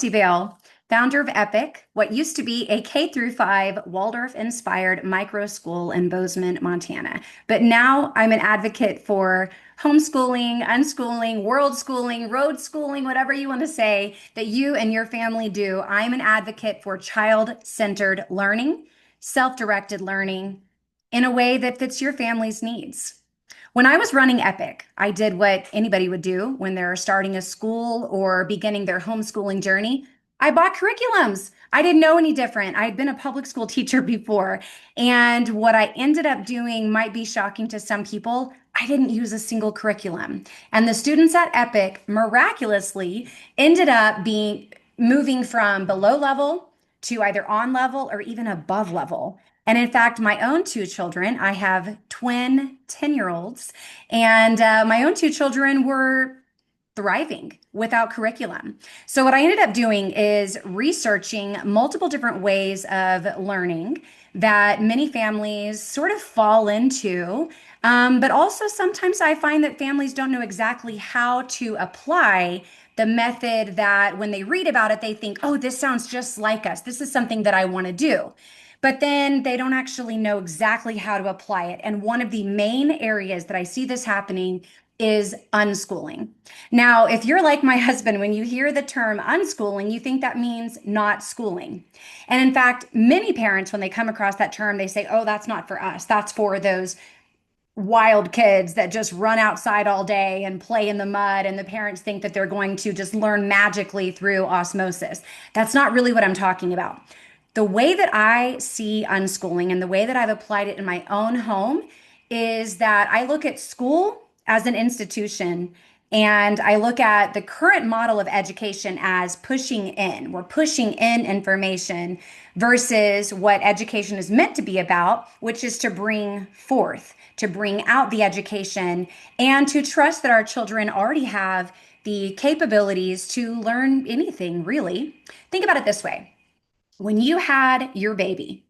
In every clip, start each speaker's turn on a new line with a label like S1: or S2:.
S1: Vail, founder of Epoch, what used to be a K-5 Waldorf-inspired micro school in Bozeman, Montana. But now I'm an advocate for homeschooling, unschooling, world schooling, road schooling, whatever you want to say that you and your family do. I'm an advocate for child-centered learning, self-directed learning in a way that fits your family's needs. When I was running Epic, I did what anybody would do when they're starting a school or beginning their homeschooling journey. I bought curriculums. I didn't know any different. I had been a public school teacher before. And what I ended up doing might be shocking to some people. I didn't use a single curriculum. And the students at Epic miraculously ended up being moving from below level to either on level or even above level. And in fact, my own two children, I have twin 10-year-olds, and my own two children were thriving without curriculum. So, what I ended up doing is researching multiple different ways of learning that many families sort of fall into. But also, sometimes I find that families don't know exactly how to apply the method that when they read about it, they think, oh, this sounds just like us. This is something that I want to do. But then they don't actually know exactly how to apply it. And one of the main areas that I see this happening is unschooling. Now, if you're like my husband, when you hear the term unschooling, you think that means not schooling. And in fact, many parents, when they come across that term, they say, oh, that's not for us. That's for those wild kids that just run outside all day and play in the mud, and the parents think that they're going to just learn magically through osmosis. That's not really what I'm talking about. The way that I see unschooling and the way that I've applied it in my own home is that I look at school as an institution, and I look at the current model of education as pushing in. We're pushing in information versus what education is meant to be about, which is to bring forth, to bring out the education, and to trust that our children already have the capabilities to learn anything, really. Think about it this way. When you had your baby,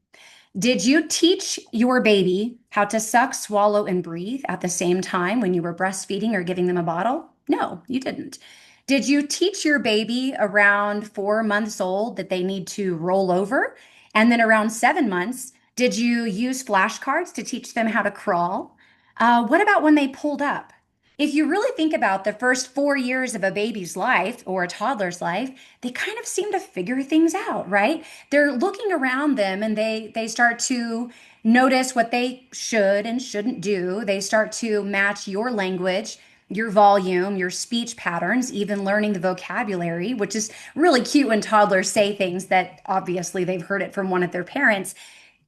S1: did you teach your baby how to suck, swallow, and breathe at the same time when you were breastfeeding or giving them a bottle? No, you didn't. Did you teach your baby around 4 months old that they need to roll over? And then around 7 months, did you use flashcards to teach them how to crawl? What about when they pulled up? If you really think about the first 4 years of a baby's life or a toddler's life, they kind of seem to figure things out, right? They're looking around them and they start to notice what they should and shouldn't do. They start to match your language, your volume, your speech patterns, even learning the vocabulary, which is really cute when toddlers say things that obviously they've heard it from one of their parents.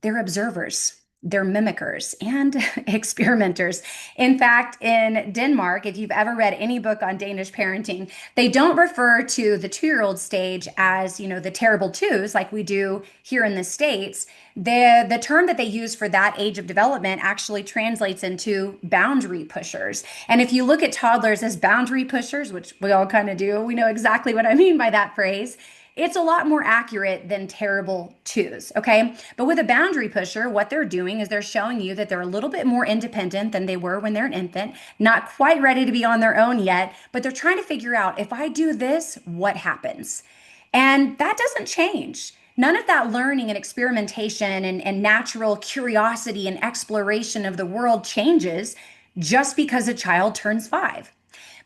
S1: They're observers. They're mimickers and experimenters. In fact, in Denmark, if you've ever read any book on Danish parenting, they don't refer to the 2-year-old stage as, the terrible twos like we do here in the States. The term that they use for that age of development actually translates into boundary pushers. And if you look at toddlers as boundary pushers, which we all kind of do, we know exactly what I mean by that phrase. It's a lot more accurate than terrible twos, okay? But with a boundary pusher, what they're doing is they're showing you that they're a little bit more independent than they were when they're an infant, not quite ready to be on their own yet, but they're trying to figure out, if I do this, what happens? And that doesn't change. None of that learning and experimentation and natural curiosity and exploration of the world changes just because a child turns 5.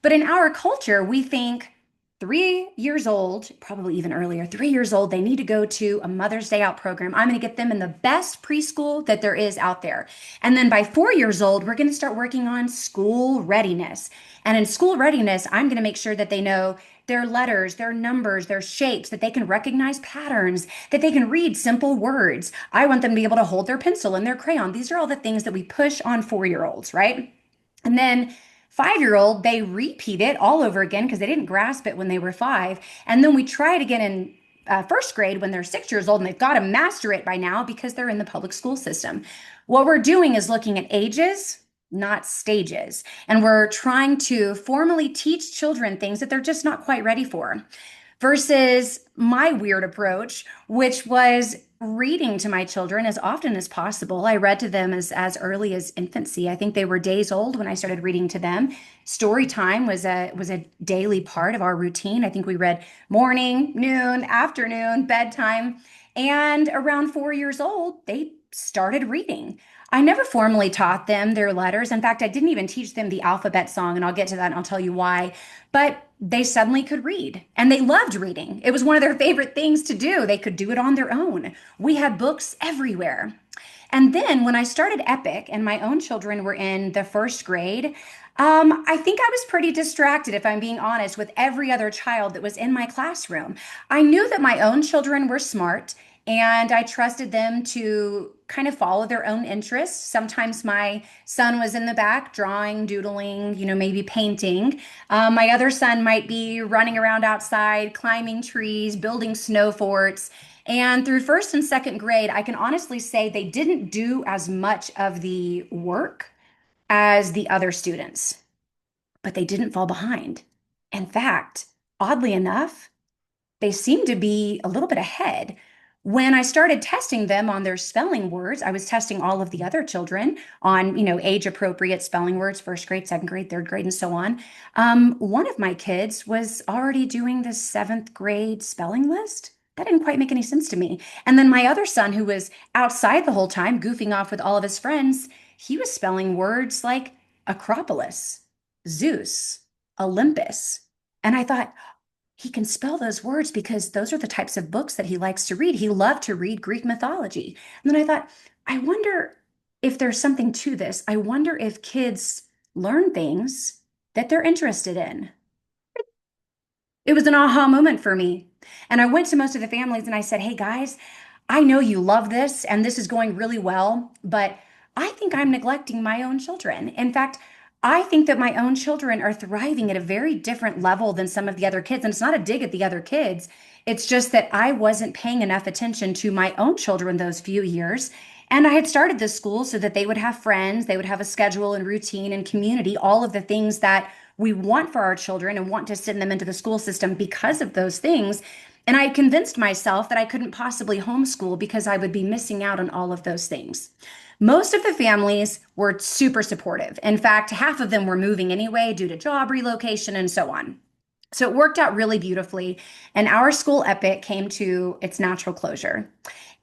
S1: But in our culture, we think 3 years old, probably even earlier, 3 years old, they need to go to a Mother's Day Out program. I'm going to get them in the best preschool that there is out there. And then by 4 years old, we're going to start working on school readiness. And in school readiness, I'm going to make sure that they know their letters, their numbers, their shapes, that they can recognize patterns, that they can read simple words. I want them to be able to hold their pencil and their crayon. These are all the things that we push on 4-year-olds, right? And then 5-year-old, they repeat it all over again because they didn't grasp it when they were 5. And then we try it again in first grade when they're 6 years old, and they've got to master it by now because they're in the public school system. What we're doing is looking at ages, not stages. And we're trying to formally teach children things that they're just not quite ready for. versus my weird approach, which was reading to my children as often as possible. I read to them as early as infancy. I think they were days old when I started reading to them. Story time was a daily part of our routine. I think we read morning, noon, afternoon, bedtime, and around 4 years old, they started reading. I never formally taught them their letters. In fact, I didn't even teach them the alphabet song, and I'll get to that and I'll tell you why. But they suddenly could read and they loved reading. It was one of their favorite things to do. They could do it on their own. We had books everywhere. And then when I started Epic and my own children were in the first grade, I think I was pretty distracted, if I'm being honest, with every other child that was in my classroom. I knew that my own children were smart and I trusted them to kind of follow their own interests. Sometimes my son was in the back drawing, doodling, maybe painting. My other son might be running around outside, climbing trees, building snow forts. And through first and second grade, I can honestly say they didn't do as much of the work as the other students, but they didn't fall behind. In fact, oddly enough, they seemed to be a little bit ahead. When I started testing them on their spelling words, I was testing all of the other children on, age appropriate spelling words, first grade, second grade, third grade, and so on. One of my kids was already doing the seventh grade spelling list. That didn't quite make any sense to me. And then my other son, who was outside the whole time, goofing off with all of his friends, he was spelling words like Acropolis, Zeus, Olympus. And I thought, he can spell those words because those are the types of books that he likes to read. He loved to read Greek mythology. And then I thought, I wonder if there's something to this. I wonder if kids learn things that they're interested in. It was an aha moment for me. And I went to most of the families and I said, hey guys, I know you love this and this is going really well, but I think I'm neglecting my own children. In fact, I think that my own children are thriving at a very different level than some of the other kids. And it's not a dig at the other kids. It's just that I wasn't paying enough attention to my own children those few years. And I had started this school so that they would have friends, they would have a schedule and routine and community, all of the things that we want for our children and want to send them into the school system because of those things. And I convinced myself that I couldn't possibly homeschool because I would be missing out on all of those things. Most of the families were super supportive. In fact, half of them were moving anyway due to job relocation and so on. So it worked out really beautifully. And our school Epic came to its natural closure.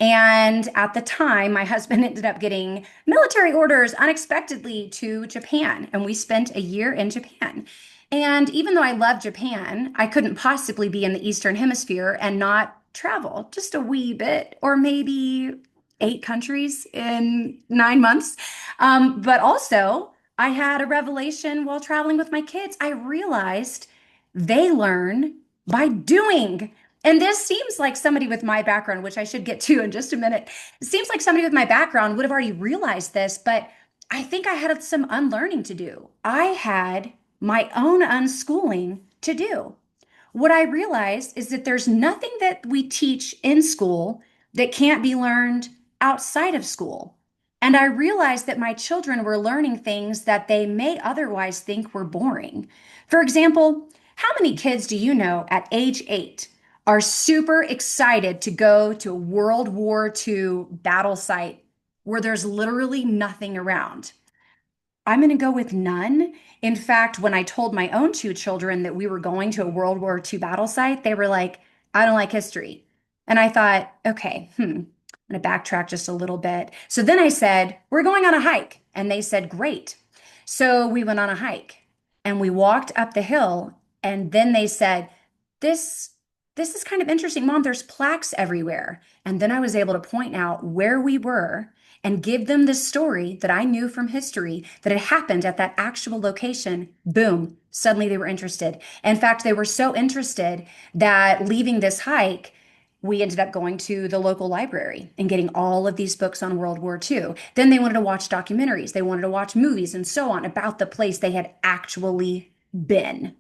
S1: And at the time, my husband ended up getting military orders unexpectedly to Japan. And we spent a year in Japan. And even though I love Japan, I couldn't possibly be in the Eastern Hemisphere and not travel just a wee bit, or maybe 8 countries in 9 months. But also, I had a revelation while traveling with my kids. I realized they learn by doing. And this seems like somebody with my background, which I should get to in just a minute. It seems like somebody with my background would have already realized this, but I think I had some unlearning to do. I had my own unschooling to do. What I realized is that there's nothing that we teach in school that can't be learned outside of school. And I realized that my children were learning things that they may otherwise think were boring. For example, how many kids do you know at age 8 are super excited to go to a World War II battle site where there's literally nothing around? I'm going to go with none. In fact, when I told my own two children that we were going to a World War II battle site, they were like, I don't like history. And I thought, okay, I'm going to backtrack just a little bit. So then I said, we're going on a hike. And they said, great. So we went on a hike and we walked up the hill. And then they said, this, this is kind of interesting, Mom. There's plaques everywhere. And then I was able to point out where we were and give them the story that I knew from history that had happened at that actual location. Boom, suddenly they were interested. In fact, they were so interested that leaving this hike, we ended up going to the local library and getting all of these books on World War II. Then they wanted to watch documentaries, they wanted to watch movies and so on about the place they had actually been.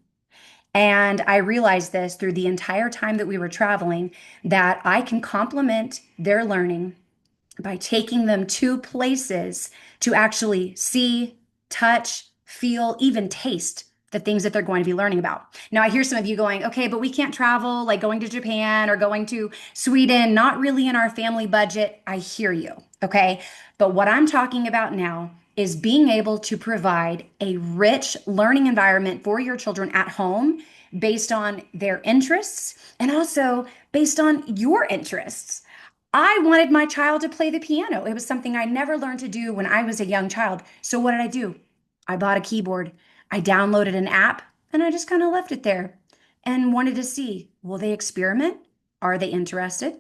S1: And I realized this through the entire time that we were traveling, that I can complement their learning by taking them to places to actually see, touch, feel, even taste the things that they're going to be learning about. Now, I hear some of you going, okay, but we can't travel, like going to Japan or going to Sweden, not really in our family budget. I hear you, okay? But what I'm talking about now is being able to provide a rich learning environment for your children at home based on their interests and also based on your interests. I wanted my child to play the piano. It was something I never learned to do when I was a young child. So what did I do? I bought a keyboard. I downloaded an app and I just kind of left it there and wanted to see, will they experiment? Are they interested?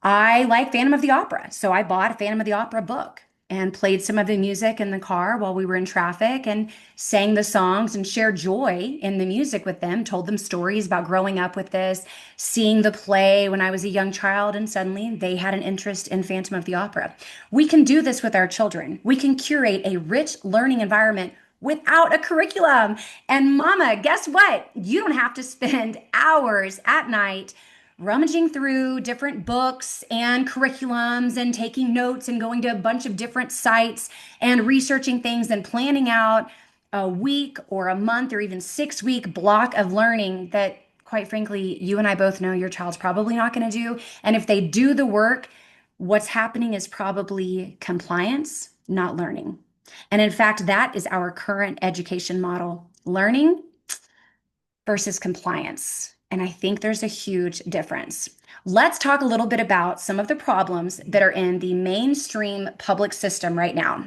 S1: I like Phantom of the Opera, so I bought a Phantom of the Opera book and played some of the music in the car while we were in traffic and sang the songs and shared joy in the music with them, told them stories about growing up with this, seeing the play when I was a young child, and suddenly they had an interest in Phantom of the Opera. We can do this with our children. We can curate a rich learning environment without a curriculum. And mama, guess what? You don't have to spend hours at night rummaging through different books and curriculums and taking notes and going to a bunch of different sites and researching things and planning out a week or a month or even 6 week block of learning that, quite frankly, you and I both know your child's probably not going to do. And if they do the work, what's happening is probably compliance, not learning. And in fact, that is our current education model: learning versus compliance. And I think there's a huge difference. Let's talk a little bit about some of the problems that are in the mainstream public system right now.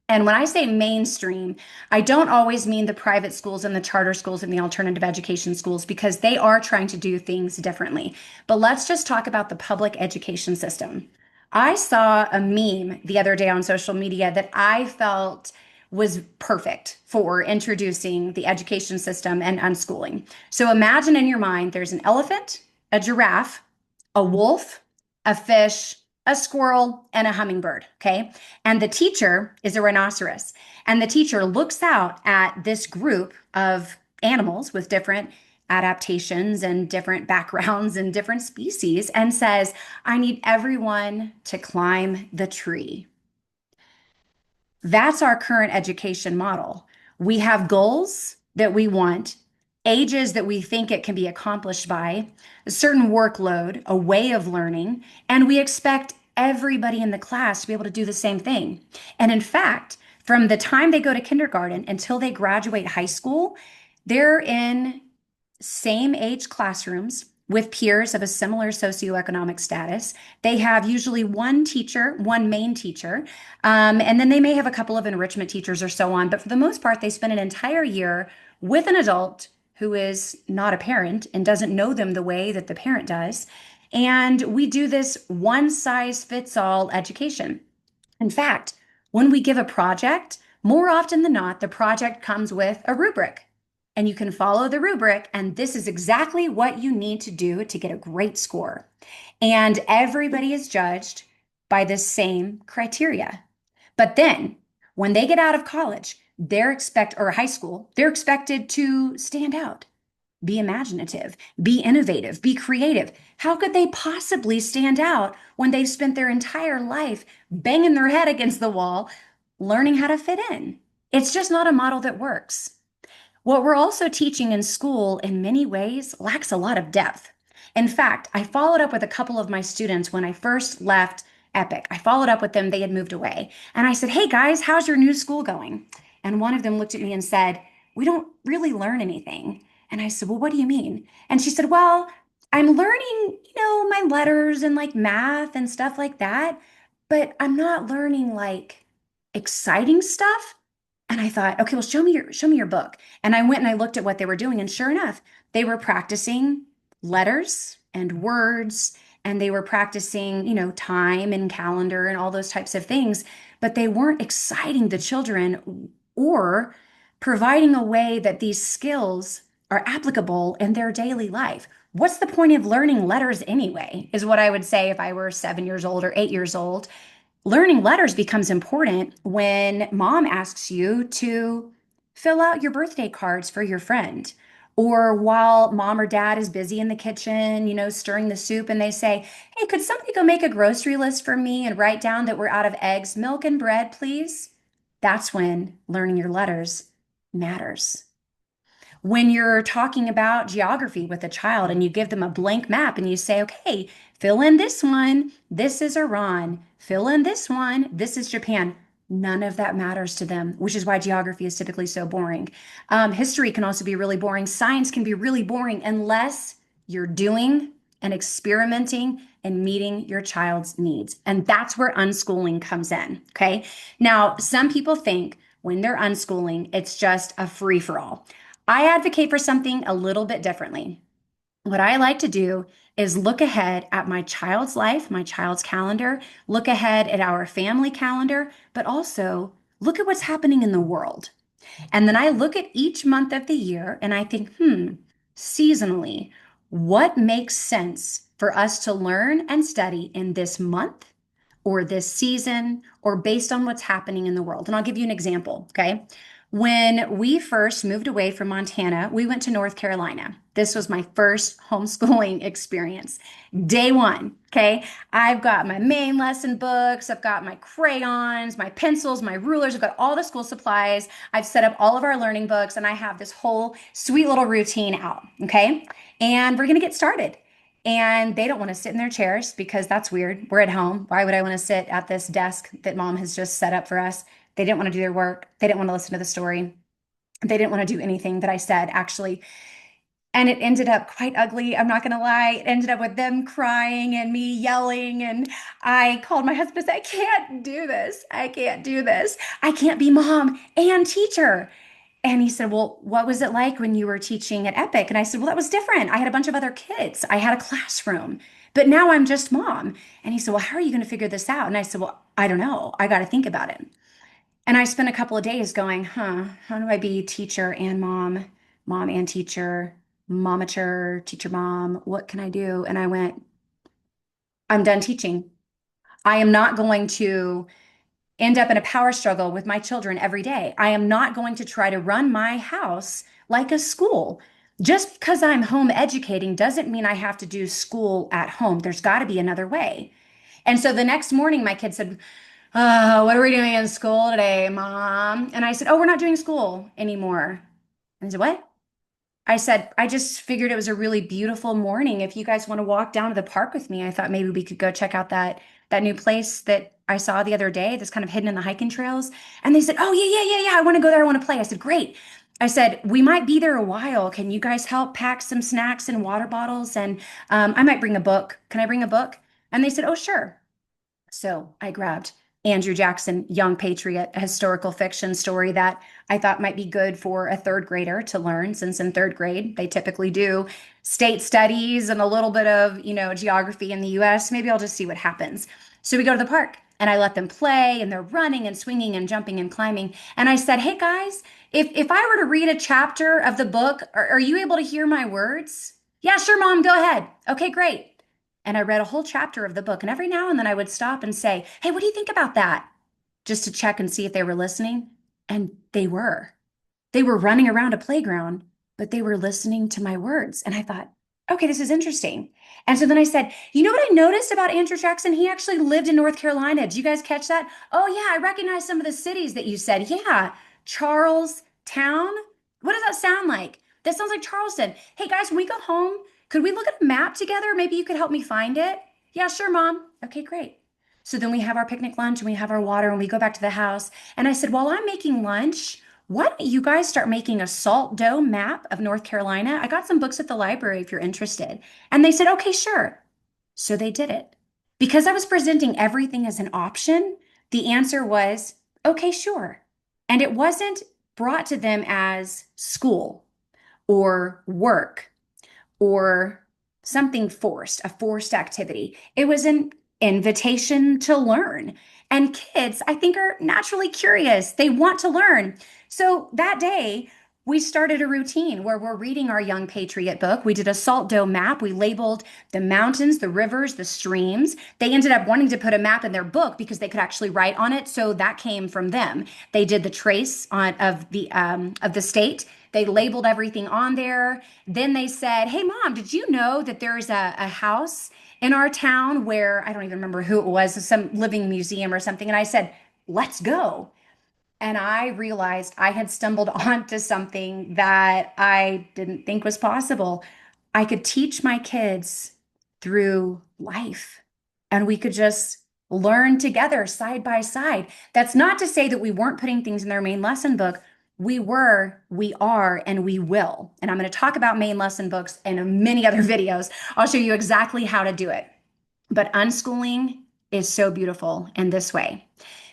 S1: And when I say mainstream, I don't always mean the private schools and the charter schools and the alternative education schools, because they are trying to do things differently. But let's just talk about the public education system. I saw a meme the other day on social media that I felt was perfect for introducing the education system and unschooling. So imagine in your mind there's an elephant, a giraffe, a wolf, a fish, a squirrel, and a hummingbird. Okay. And the teacher is a rhinoceros. And the teacher looks out at this group of animals with different adaptations and different backgrounds and different species and says, I need everyone to climb the tree. That's our current education model. We have goals that we want, ages that we think it can be accomplished by, a certain workload, a way of learning, and we expect everybody in the class to be able to do the same thing. And in fact, from the time they go to kindergarten until they graduate high school, they're in same age classrooms with peers of a similar socioeconomic status. They have usually one teacher, one main teacher, and then they may have a couple of enrichment teachers or so on. But for the most part, they spend an entire year with an adult who is not a parent and doesn't know them the way that the parent does. And we do this one size fits all education. In fact, when we give a project, more often than not, the project comes with a rubric. And you can follow the rubric, and this is exactly what you need to do to get a great score. And everybody is judged by the same criteria. But then when they get out of college, or high school, they're expected to stand out, be imaginative, be innovative, be creative. How could they possibly stand out when they've spent their entire life banging their head against the wall, learning how to fit in? It's just not a model that works. What we're also teaching in school in many ways lacks a lot of depth. In fact, I followed up with a couple of my students when I first left Epic. I followed up with them, they had moved away. And I said, hey guys, how's your new school going? And one of them looked at me and said, we don't really learn anything. And I said, well, what do you mean? And she said, well, I'm learning, my letters and like math and stuff like that, but I'm not learning like exciting stuff. And I thought, okay, well, show me your book. And I went and I looked at what they were doing, and sure enough, they were practicing letters and words, and they were practicing, time and calendar and all those types of things, but they weren't exciting the children or providing a way that these skills are applicable in their daily life. What's the point of learning letters anyway, is what I would say if I were 7 years old or 8 years old. Learning letters becomes important when mom asks you to fill out your birthday cards for your friend. Or while mom or dad is busy in the kitchen, stirring the soup, and they say, hey, could somebody go make a grocery list for me and write down that we're out of eggs, milk, and bread, please? That's when learning your letters matters. When you're talking about geography with a child and you give them a blank map and you say, okay, fill in this one, this is Iran, fill in this one, this is Japan. None of that matters to them, which is why geography is typically so boring. History can also be really boring. Science can be really boring unless you're doing and experimenting and meeting your child's needs. And that's where unschooling comes in. Okay. Now, some people think when they're unschooling, it's just a free for all. I advocate for something a little bit differently. What I like to do is look ahead at my child's life, my child's calendar, look ahead at our family calendar, but also look at what's happening in the world. And then I look at each month of the year and I think, seasonally, what makes sense for us to learn and study in this month or this season or based on what's happening in the world? And I'll give you an example, okay? When we first moved away from Montana, we went to North Carolina. This was my first homeschooling experience. Day one, okay? I've got my main lesson books, I've got my crayons, my pencils, my rulers, I've got all the school supplies. I've set up all of our learning books, and I have this whole sweet little routine out, okay? And we're gonna get started. And they don't want to sit in their chairs because that's weird. We're at home. Why would I want to sit at this desk that mom has just set up for us? They didn't want to do their work. They didn't want to listen to the story. They didn't want to do anything that I said, actually. And it ended up quite ugly. I'm not going to lie. It ended up with them crying and me yelling. And I called my husband and said, I can't do this. I can't do this. I can't be mom and teacher. And he said, well, what was it like when you were teaching at Epic? And I said, well, that was different. I had a bunch of other kids. I had a classroom, but now I'm just mom. And he said, well, how are you going to figure this out? And I said, well, I don't know. I got to think about it. And I spent a couple of days going, how do I be teacher and mom, mom and teacher, momature, teacher mom? What can I do? And I went, I'm done teaching. I am not going to end up in a power struggle with my children every day. I am not going to try to run my house like a school. Just because I'm home educating doesn't mean I have to do school at home. There's got to be another way. And so the next morning, my kid said, oh, what are we doing in school today, mom? And I said, oh, we're not doing school anymore. And I said, what? I said, I just figured it was a really beautiful morning. If you guys want to walk down to the park with me, I thought maybe we could go check out that new place that I saw the other day that's kind of hidden in the hiking trails. And they said, oh, yeah. I want to go there. I want to play. I said, great. I said, we might be there a while. Can you guys help pack some snacks and water bottles? And I might bring a book. Can I bring a book? And they said, oh, sure. So I grabbed Andrew Jackson, Young Patriot, a historical fiction story that I thought might be good for a third grader to learn, since in third grade they typically do state studies and a little bit of, geography in the US. Maybe I'll just see what happens. So we go to the park and I let them play and they're running and swinging and jumping and climbing. And I said, hey guys, if I were to read a chapter of the book, are you able to hear my words? Yeah, sure, mom, go ahead. Okay, great. And I read a whole chapter of the book. And every now and then I would stop and say, hey, what do you think about that? Just to check and see if they were listening. And they were. They were running around a playground, but they were listening to my words. And I thought, okay, this is interesting. And so then I said, you know what I noticed about Andrew Jackson? He actually lived in North Carolina. Did you guys catch that? Oh, yeah, I recognize some of the cities that you said. Yeah, Charlestown. What does that sound like? That sounds like Charleston. Hey, guys, when we go home, could we look at a map together? Maybe you could help me find it. Yeah, sure, mom. Okay, great. So then we have our picnic lunch and we have our water and we go back to the house. And I said, while I'm making lunch, why don't you guys start making a salt dough map of North Carolina? I got some books at the library if you're interested. And they said, okay, sure. So they did it. Because I was presenting everything as an option, the answer was, okay, sure. And it wasn't brought to them as school or work or something forced, a forced activity. It was an invitation to learn. And kids, I think, are naturally curious. They want to learn. So that day, we started a routine where we're reading our Young Patriot book. We did a salt dough map. We labeled the mountains, the rivers, the streams. They ended up wanting to put a map in their book because they could actually write on it. So that came from them. They did the trace of the state. They labeled everything on there. Then they said, hey, mom, did you know that there's a house in our town where I don't even remember who it was, some living museum or something? And I said, let's go. And I realized I had stumbled onto something that I didn't think was possible. I could teach my kids through life, and we could just learn together side by side. That's not to say that we weren't putting things in their main lesson book. We were, we are, and we will. And I'm going to talk about main lesson books in many other videos. I'll show you exactly how to do it. But unschooling is so beautiful in this way.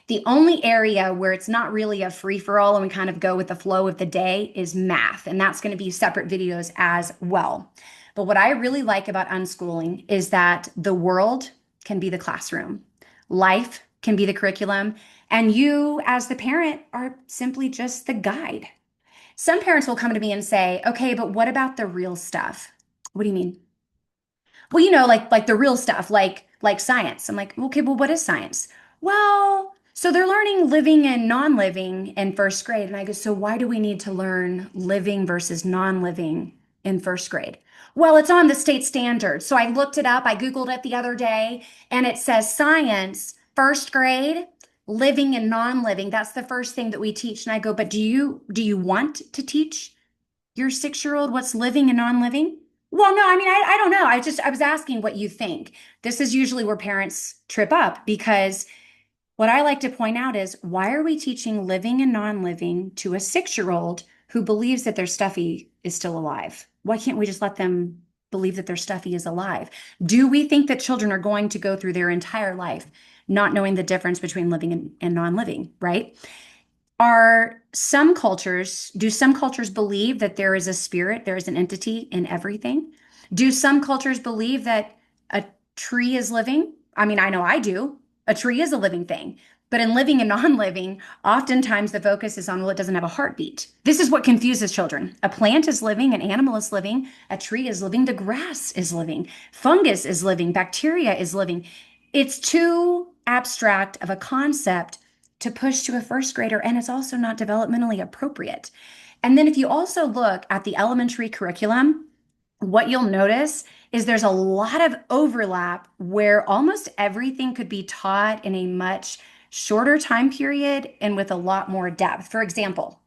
S1: The only area where it's not really a free for all and we kind of go with the flow of the day is math. And that's going to be separate videos as well. But what I really like about unschooling is that the world can be the classroom, life can be the curriculum, and you, as the parent, are simply just the guide. Some parents will come to me and say, okay, but what about the real stuff? What do you mean? Well, like the real stuff, like science. I'm like, okay, well, what is science? Well, so they're learning living and non-living in first grade. And I go, so why do we need to learn living versus non-living in first grade? Well, it's on the state standard. So I looked it up, I Googled it the other day, and it says science, first grade, living and non-living. That's the first thing that we teach. And I go, but do you want to teach your 6 year old what's living and non-living? Well, no, I mean, I don't know. I was asking what you think. This is usually where parents trip up because what I like to point out is why are we teaching living and non-living to a 6 year old who believes that their stuffy is still alive? Why can't we just let them believe that their stuffy is alive? Do we think that children are going to go through their entire life not knowing the difference between living and non-living, right? Do some cultures believe that there is a spirit, there is an entity in everything? Do some cultures believe that a tree is living? I mean, I know I do. A tree is a living thing. But in living and non-living, oftentimes the focus is on, well, it doesn't have a heartbeat. This is what confuses children. A plant is living, an animal is living, a tree is living, the grass is living, fungus is living, bacteria is living. It's too abstract of a concept to push to a first grader, and it's also not developmentally appropriate. And then if you also look at the elementary curriculum, what you'll notice is there's a lot of overlap where almost everything could be taught in a much shorter time period and with a lot more depth. For example,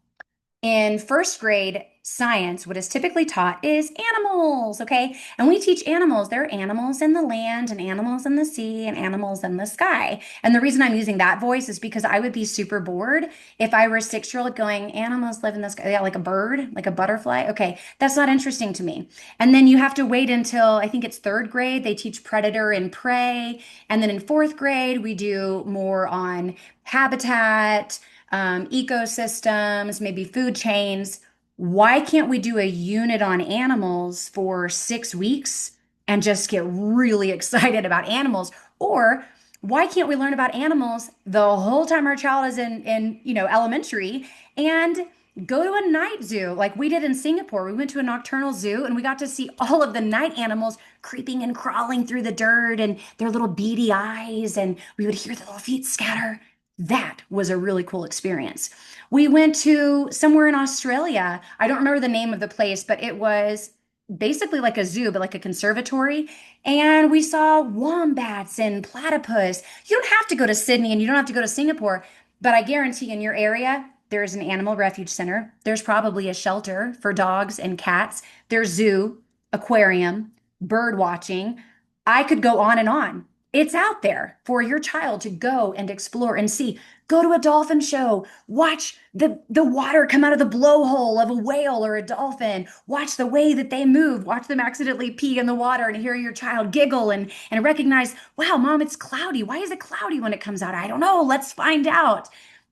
S1: in first grade science, what is typically taught is animals, okay? And we teach animals. There are animals in the land and animals in the sea and animals in the sky. And the reason I'm using that voice is because I would be super bored if I were a 6 year old going, animals live in the sky, yeah, like a bird, like a butterfly. Okay, that's not interesting to me. And then you have to wait until I think it's third grade. They teach predator and prey. And then in fourth grade, we do more on habitat, ecosystems, maybe food chains. Why can't we do a unit on animals for 6 weeks and just get really excited about animals? Or why can't we learn about animals the whole time our child is in elementary and go to a night zoo like we did in Singapore? We went to a nocturnal zoo and we got to see all of the night animals creeping and crawling through the dirt and their little beady eyes, and we would hear the little feet scatter. That was a really cool experience. We went to somewhere in Australia. I don't remember the name of the place, but it was basically like a zoo, but like a conservatory. And we saw wombats and platypus. You don't have to go to Sydney and you don't have to go to Singapore, but I guarantee in your area, there's an animal refuge center. There's probably a shelter for dogs and cats. There's zoo, aquarium, bird watching. I could go on and on. It's out there for your child to go and explore and see. Go to a dolphin show. Watch the water come out of the blowhole of a whale or a dolphin. Watch the way that they move. Watch them accidentally pee in the water and hear your child giggle and recognize, wow, mom, it's cloudy. Why is it cloudy when it comes out? I don't know. Let's find out.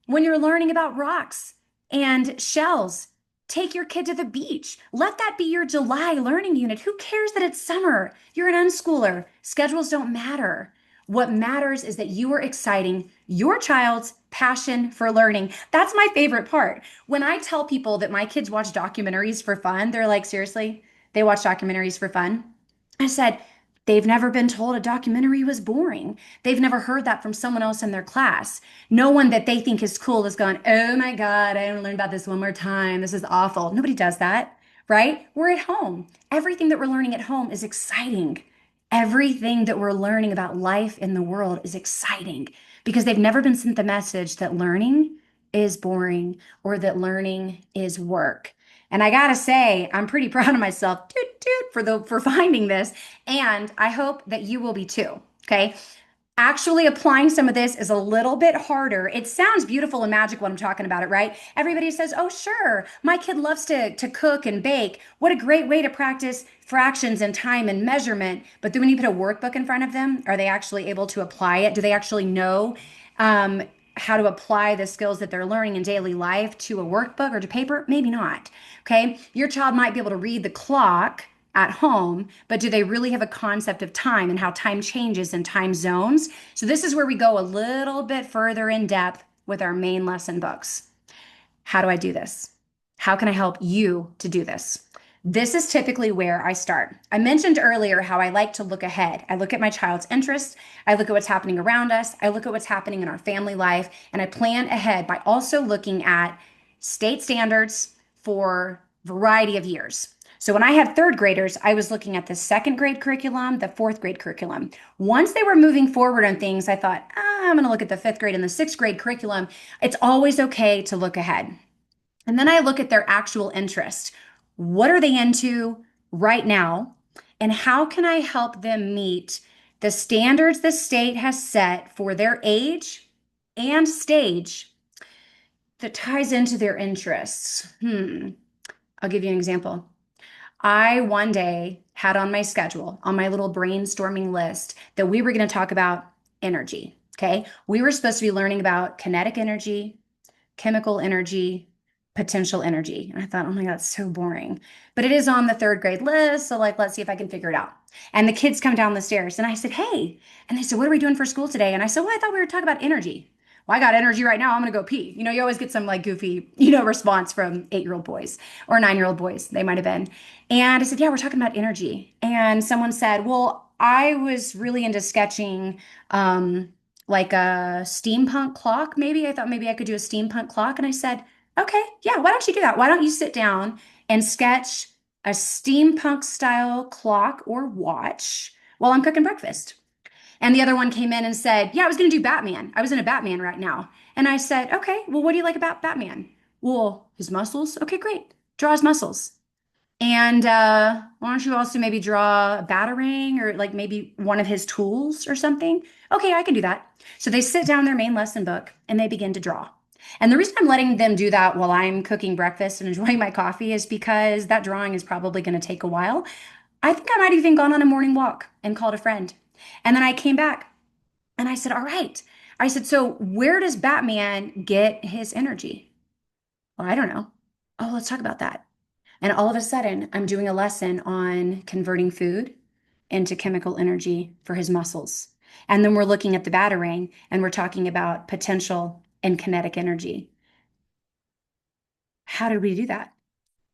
S1: When you're learning about rocks and shells, take your kid to the beach. Let that be your July learning unit. Who cares that it's summer? You're an unschooler. Schedules don't matter. What matters is that you are exciting your child's passion for learning. That's my favorite part. When I tell people that my kids watch documentaries for fun, they're like, seriously, they watch documentaries for fun? I said, they've never been told a documentary was boring. They've never heard that from someone else in their class. No one that they think is cool has gone, oh my God, I want to learn about this one more time. This is awful. Nobody does that, right? We're at home. Everything that we're learning at home is exciting. Everything that we're learning about life in the world is exciting because they've never been sent the message that learning is boring or that learning is work. And I gotta say, I'm pretty proud of myself, toot, toot, for finding this, and I hope that you will be too. Okay. Actually applying some of this is a little bit harder. It sounds beautiful and magic when I'm talking about it, right? Everybody says, "Oh, sure, my kid loves to cook and bake. What a great way to practice fractions and time and measurement." But then when you put a workbook in front of them, are they actually able to apply it? Do they actually know um, how to apply the skills that they're learning in daily life to a workbook or to paper? Maybe not. Okay, your child might be able to read the clock at home, but do they really have a concept of time and how time changes in time zones? So, this is where we go a little bit further in depth with our main lesson books. How do I do this? How can I help you to do this? This is typically where I start. I mentioned earlier how I like to look ahead. I look at my child's interests, I look at what's happening around us, I look at what's happening in our family life, and I plan ahead by also looking at state standards for a variety of years. So when I had third graders, I was looking at the second grade curriculum, the fourth grade curriculum. Once they were moving forward on things, I thought, I'm going to look at the fifth grade and the sixth grade curriculum. It's always okay to look ahead. And then I look at their actual interest. What are they into right now? And how can I help them meet the standards the state has set for their age and stage that ties into their interests? I'll give you an example. I one day had on my schedule, on my little brainstorming list, that we were going to talk about energy. Okay. We were supposed to be learning about kinetic energy, chemical energy, potential energy. And I thought, oh my God, it's so boring. But it is on the third grade list. So, like, let's see if I can figure it out. And the kids come down the stairs and I said, hey. And they said, what are we doing for school today? And I said, well, I thought we were talking about energy. Well, I got energy right now. I'm going to go pee. You always get some like goofy, response from 8-year-old boys or 9-year-old boys. They might have been. And I said, yeah, we're talking about energy. And someone said, well, I was really into sketching like a steampunk clock, maybe. I thought maybe I could do a steampunk clock. And I said, okay, yeah, why don't you do that? Why don't you sit down and sketch a steampunk style clock or watch while I'm cooking breakfast? And the other one came in and said, yeah, I was going to do Batman. I was in a Batman right now. And I said, okay, well, what do you like about Batman? Well, his muscles. Okay, great. Draw his muscles. And why don't you also maybe draw a batarang or like maybe one of his tools or something? Okay, I can do that. So they sit down their main lesson book and they begin to draw. And the reason I'm letting them do that while I'm cooking breakfast and enjoying my coffee is because that drawing is probably going to take a while. I think I might have even gone on a morning walk and called a friend. And then I came back and I said, all right. I said, so where does Batman get his energy? Well, I don't know. Oh, let's talk about that. And all of a sudden, I'm doing a lesson on converting food into chemical energy for his muscles. And then we're looking at the batarang and we're talking about potential and kinetic energy. How did we do that?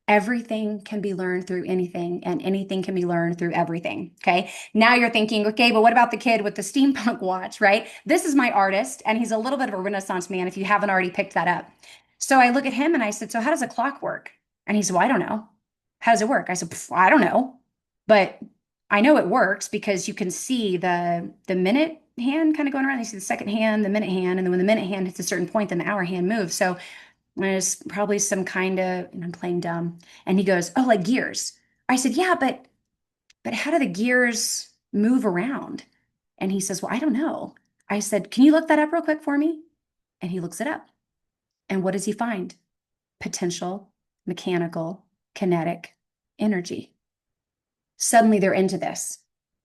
S1: Everything can be learned through anything, and anything can be learned through everything. Okay. Now you're thinking, okay, but what about the kid with the steampunk watch, right? This is my artist, and he's a little bit of a Renaissance man if you haven't already picked that up. So I look at him and I said, so how does a clock work? And he said, well, I don't know. How does it work? I said, I don't know. But I know it works because you can see the minute hand kind of going around. You see the second hand, the minute hand, and then when the minute hand hits a certain point, then the hour hand moves. So there's probably some kind of, and I'm playing dumb. And he goes, oh, like gears. I said, yeah, but how do the gears move around? And he says, well, I don't know. I said, can you look that up real quick for me? And he looks it up. And what does he find? Potential, mechanical, kinetic energy. Suddenly they're into this.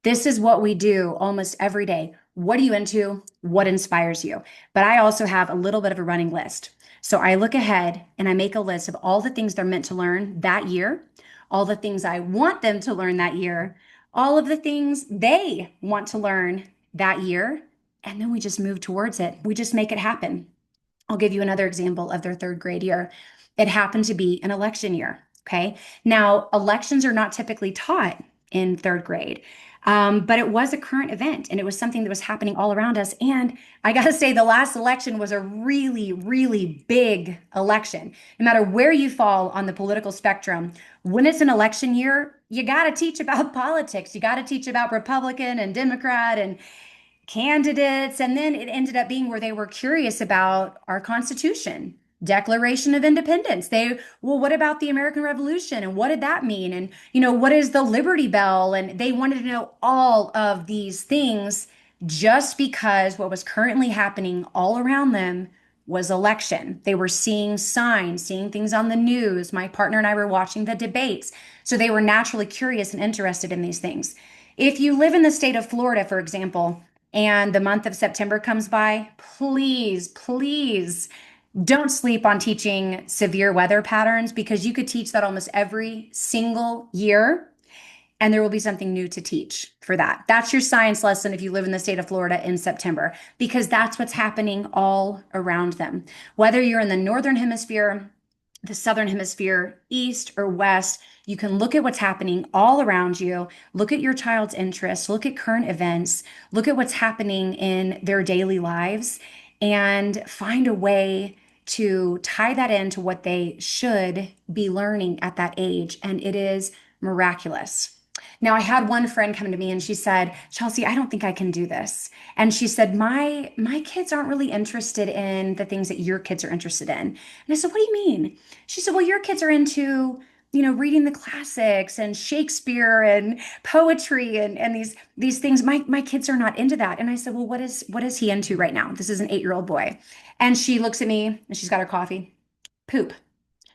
S1: This is what we do almost every day. What are you into? What inspires you? But I also have a little bit of a running list. So I look ahead and I make a list of all the things they're meant to learn that year, all the things I want them to learn that year, all of the things they want to learn that year. And then we just move towards it. We just make it happen. I'll give you another example of their third grade year. It happened to be an election year. Okay. Now, elections are not typically taught in third grade, but it was a current event and it was something that was happening all around us. And I got to say, the last election was a really, really big election. No matter where you fall on the political spectrum, when it's an election year, you got to teach about politics. You got to teach about Republican and Democrat and candidates. And then it ended up being where they were curious about our Constitution, Declaration of Independence. Well, what about the American Revolution? And what did that mean? And, what is the Liberty Bell? And they wanted to know all of these things just because what was currently happening all around them was election. They were seeing signs, seeing things on the news. My partner and I were watching the debates. So they were naturally curious and interested in these things. If you live in the state of Florida, for example, and the month of September comes by, please, please don't sleep on teaching severe weather patterns because you could teach that almost every single year and there will be something new to teach for that. That's your science lesson if you live in the state of Florida in September, because that's what's happening all around them. Whether you're in the northern hemisphere, the southern hemisphere, east or west, you can look at what's happening all around you, look at your child's interests, look at current events, look at what's happening in their daily lives, and find a way to tie that into what they should be learning at that age. And it is miraculous. Now, I had one friend come to me and she said, Chelsea, I don't think I can do this. And she said, my kids aren't really interested in the things that your kids are interested in. And I said, what do you mean? She said, well, your kids are into, reading the classics and Shakespeare and poetry and these things. My kids are not into that. And I said, well, what is he into right now? This is an 8-year-old boy. And she looks at me and she's got her coffee. Poop.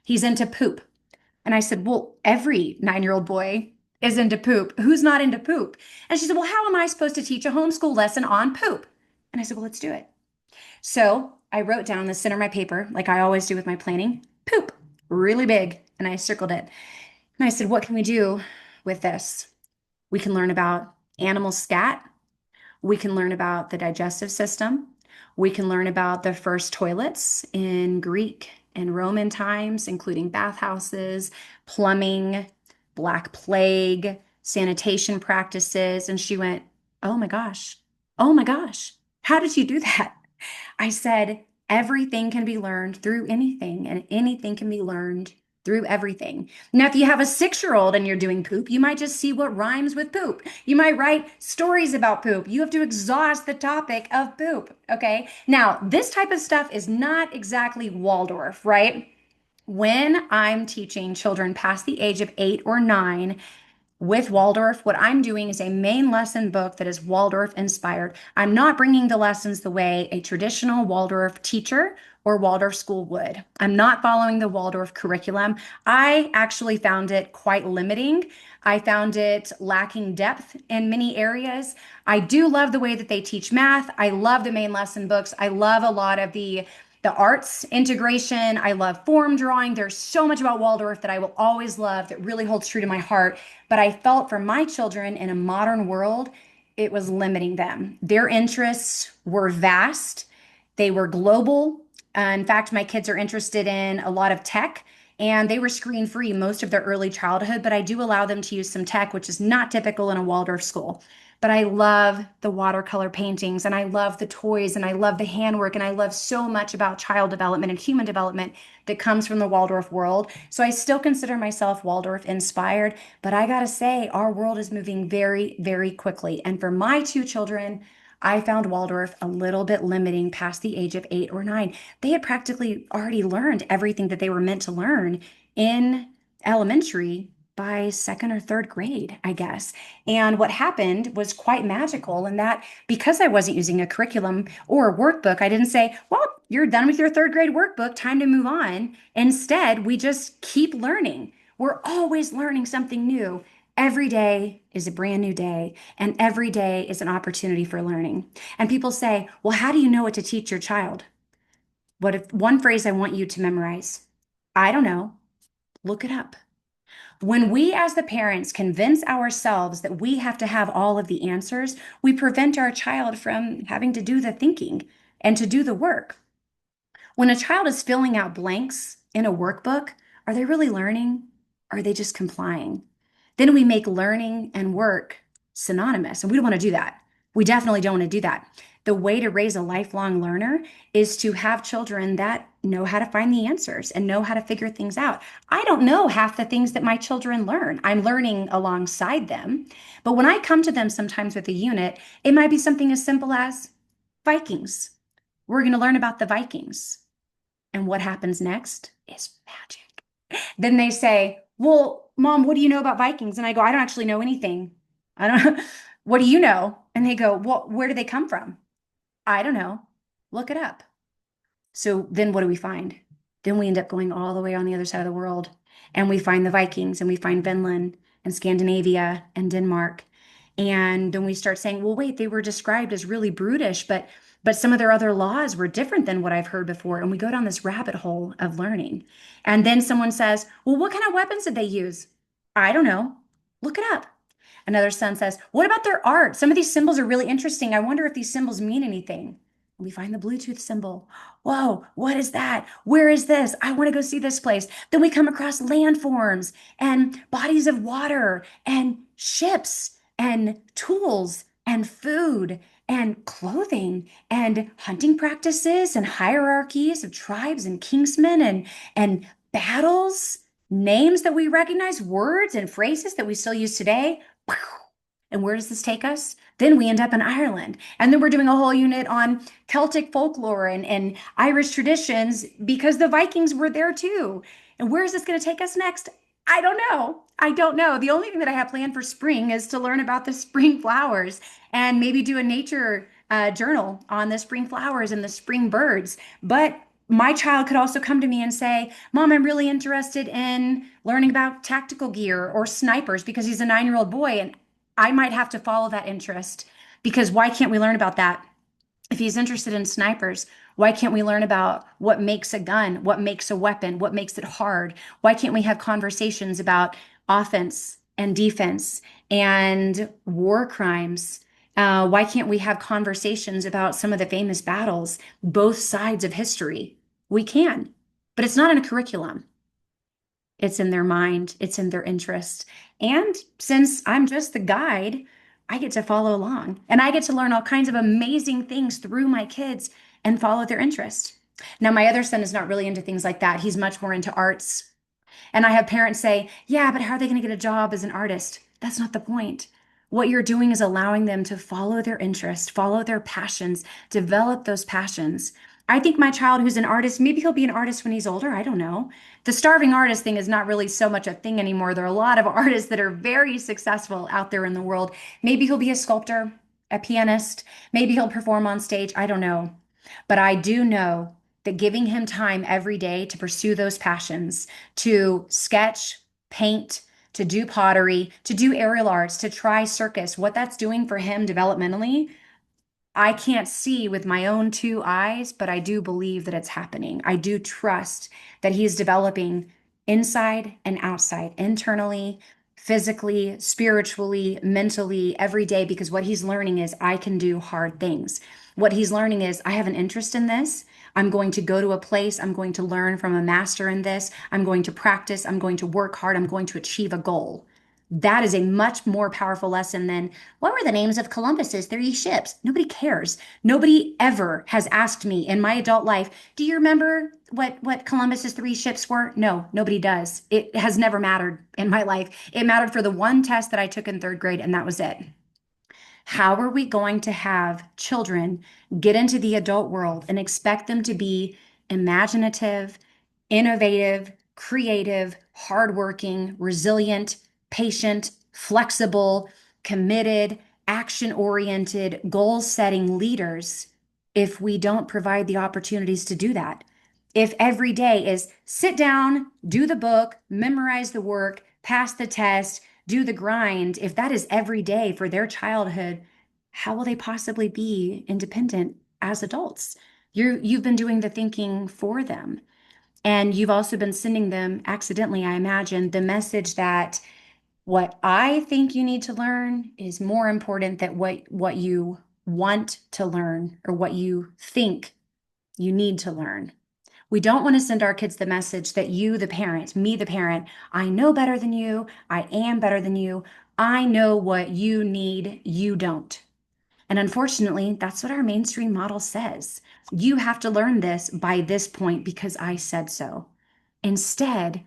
S1: He's into poop. And I said, well, every 9-year-old boy is into poop. Who's not into poop? And she said, well, how am I supposed to teach a homeschool lesson on poop? And I said, well, let's do it. So I wrote down the center of my paper, like I always do with my planning, poop, really big. And I circled it. And I said, what can we do with this? We can learn about animal scat. We can learn about the digestive system. We can learn about the first toilets in Greek and Roman times, including bathhouses, plumbing, Black Plague, sanitation practices. And she went, oh my gosh, oh my gosh, how did you do that? I said, everything can be learned through anything, and anything can be learned through everything. Now, if you have a 6-year-old and you're doing poop, you might just see what rhymes with poop. You might write stories about poop. You have to exhaust the topic of poop. Okay. Now, this type of stuff is not exactly Waldorf, right? When I'm teaching children past the age of 8 or 9, with Waldorf, what I'm doing is a main lesson book that is Waldorf inspired. I'm not bringing the lessons the way a traditional Waldorf teacher or Waldorf school would. I'm not following the Waldorf curriculum. I actually found it quite limiting. I found it lacking depth in many areas. I do love the way that they teach math. I love the main lesson books. I love a lot of the arts integration. I love form drawing. There's so much about Waldorf that I will always love that really holds true to my heart. But I felt for my children in a modern world, it was limiting them. Their interests were vast, they were global. In fact, my kids are interested in a lot of tech. And they were screen free most of their early childhood, but I do allow them to use some tech, which is not typical in a Waldorf school. But I love the watercolor paintings and I love the toys and I love the handwork and I love so much about child development and human development that comes from the Waldorf world. So I still consider myself Waldorf inspired, but I gotta say, our world is moving very, very quickly. And for my 2 children, I found Waldorf a little bit limiting past the age of 8 or 9. They had practically already learned everything that they were meant to learn in elementary by second or third grade, I guess. And what happened was quite magical in that because I wasn't using a curriculum or a workbook, I didn't say, well, you're done with your third grade workbook, time to move on. Instead, we just keep learning. We're always learning something new. Every day is a brand new day, and every day is an opportunity for learning. And people say, well, how do you know what to teach your child? What if one phrase I want you to memorize? I don't know. Look it up. When we, as the parents, convince ourselves that we have to have all of the answers, we prevent our child from having to do the thinking and to do the work. When a child is filling out blanks in a workbook, are they really learning? Or are they just complying? Then we make learning and work synonymous, and we don't want to do that. We definitely don't want to do that. The way to raise a lifelong learner is to have children that know how to find the answers and know how to figure things out. I don't know half the things that my children learn. I'm learning alongside them. But when I come to them sometimes with a unit, it might be something as simple as Vikings. We're going to learn about the Vikings. And what happens next is magic. Then they say, well, Mom, what do you know about Vikings? And I go, I don't actually know anything. I don't, what do you know? And they go, well, where do they come from? I don't know. Look it up. So then what do we find? Then we end up going all the way on the other side of the world and we find the Vikings and we find Vinland and Scandinavia and Denmark. And then we start saying, well, wait, they were described as really brutish, but some of their other laws were different than what I've heard before. And we go down this rabbit hole of learning. And then someone says, well, what kind of weapons did they use? I don't know. Look it up. Another son says, what about their art? Some of these symbols are really interesting. I wonder if these symbols mean anything. We find the Bluetooth symbol. Whoa, what is that? Where is this? I want to go see this place. Then we come across landforms and bodies of water and ships and tools and food and clothing and hunting practices and hierarchies of tribes and kingsmen and battles, names that we recognize, words and phrases that we still use today. And where does this take us? Then we end up in Ireland. And then we're doing a whole unit on Celtic folklore and Irish traditions because the Vikings were there too. And where is this going to take us next? I don't know. I don't know. The only thing that I have planned for spring is to learn about the spring flowers and maybe do a nature journal on the spring flowers and the spring birds. But my child could also come to me and say, Mom, I'm really interested in learning about tactical gear or snipers because he's a 9-year-old boy. And I might have to follow that interest because why can't we learn about that? If he's interested in snipers, why can't we learn about what makes a gun, what makes a weapon, what makes it hard? Why can't we have conversations about offense and defense and war crimes? Why can't we have conversations about some of the famous battles, both sides of history? We can, but it's not in a curriculum. It's in their mind, it's in their interest. And since I'm just the guide, I get to follow along and I get to learn all kinds of amazing things through my kids and follow their interest. Now, my other son is not really into things like that. He's much more into arts. And I have parents say, yeah, but how are they going to get a job as an artist? That's not the point. What you're doing is allowing them to follow their interest, follow their passions, develop those passions. I think my child who's an artist, maybe he'll be an artist when he's older. I don't know. The starving artist thing is not really so much a thing anymore. There are a lot of artists that are very successful out there in the world. Maybe he'll be a sculptor, a pianist. Maybe he'll perform on stage. I don't know. But I do know that giving him time every day to pursue those passions, to sketch, paint, to do pottery, to do aerial arts, to try circus, what that's doing for him developmentally, I can't see with my own two eyes, but I do believe that it's happening. I do trust that he's developing inside and outside, internally, physically, spiritually, mentally, every day, because what he's learning is I can do hard things. What he's learning is I have an interest in this. I'm going to go to a place. I'm going to learn from a master in this. I'm going to practice. I'm going to work hard. I'm going to achieve a goal. That is a much more powerful lesson than what were the names of Columbus's 3 ships? Nobody cares. Nobody ever has asked me in my adult life, do you remember what Columbus's 3 ships were? No, nobody does. It has never mattered in my life. It mattered for the one test that I took in 3rd grade, and that was it. How are we going to have children get into the adult world and expect them to be imaginative, innovative, creative, hardworking, resilient, patient, flexible, committed, action oriented, goal setting leaders if we don't provide the opportunities to do that? If every day is sit down, do the book, memorize the work, pass the test, do the grind, if that is every day for their childhood, how will they possibly be independent as adults? You've been doing the thinking for them. And you've also been sending them accidentally, I imagine, the message that what I think you need to learn is more important than what you want to learn or what you think you need to learn. We don't want to send our kids the message that you, the parent, me, the parent, I know better than you. I am better than you. I know what you need. You don't. And unfortunately, that's what our mainstream model says. You have to learn this by this point because I said so. Instead,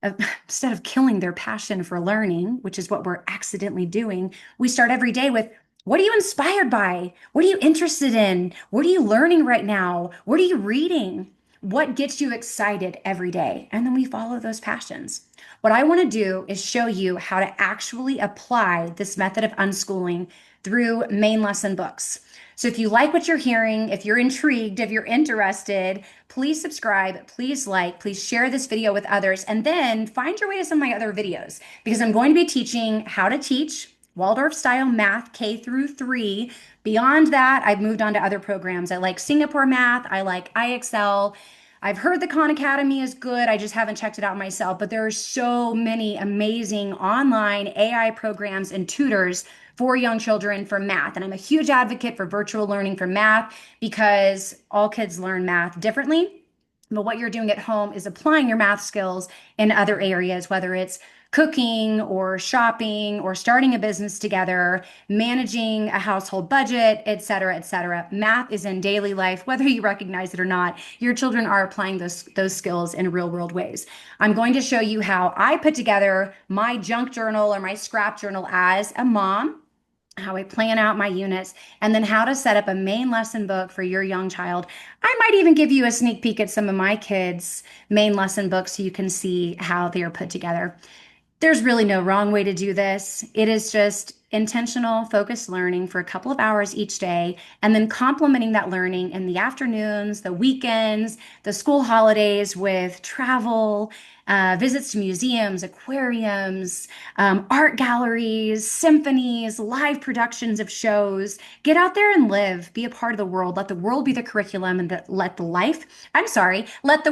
S1: of, instead of killing their passion for learning, which is what we're accidentally doing, we start every day with, what are you inspired by? What are you interested in? What are you learning right now? What are you reading? What gets you excited every day? And then we follow those passions. What I want to do is show you how to actually apply this method of unschooling through main lesson books. So if you like what you're hearing, if you're intrigued, if you're interested, please subscribe, please like, please share this video with others, and then find your way to some of my other videos because I'm going to be teaching how to teach Waldorf style math K through 3. Beyond that, I've moved on to other programs. I like Singapore math, I like IXL. I've heard the Khan Academy is good. I just haven't checked it out myself, but there are so many amazing online AI programs and tutors for young children for math. And I'm a huge advocate for virtual learning for math because all kids learn math differently. But what you're doing at home is applying your math skills in other areas, whether it's cooking or shopping or starting a business together, managing a household budget, et cetera, et cetera. Math is in daily life, whether you recognize it or not. Your children are applying those skills in real world ways. I'm going to show you how I put together my junk journal or my scrap journal as a mom, how I plan out my units, and then how to set up a main lesson book for your young child. I might even give you a sneak peek at some of my kids' main lesson books so you can see how they are put together. There's really no wrong way to do this. It is just intentional, focused learning for a couple of hours each day, and then complementing that learning in the afternoons, the weekends, the school holidays with travel, visits to museums, aquariums, art galleries, symphonies, live productions of shows. Get out there and live. Be a part of the world. Let the world be the curriculum and let the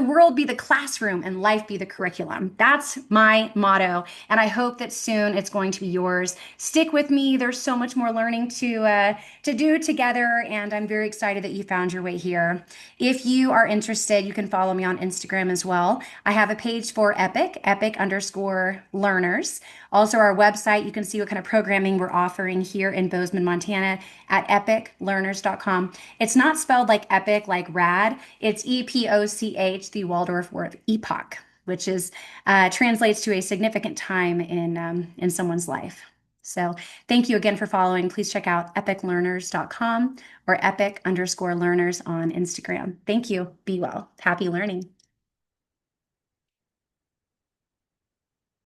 S1: world be the classroom and life be the curriculum. That's my motto. And I hope that soon it's going to be yours. Stick with me. There's so much more learning to do together, and I'm very excited that you found your way here. If you are interested, you can follow me on Instagram as well. I have a page for Epic, Epic_learners. Also, our website, you can see what kind of programming we're offering here in Bozeman, Montana at epiclearners.com. It's not spelled like epic, like rad. It's EPOCH, the Waldorf word epoch, which is translates to a significant time in someone's life. So thank you again for following. Please check out epiclearners.com or epic_learners on Instagram. Thank you. Be well. Happy learning.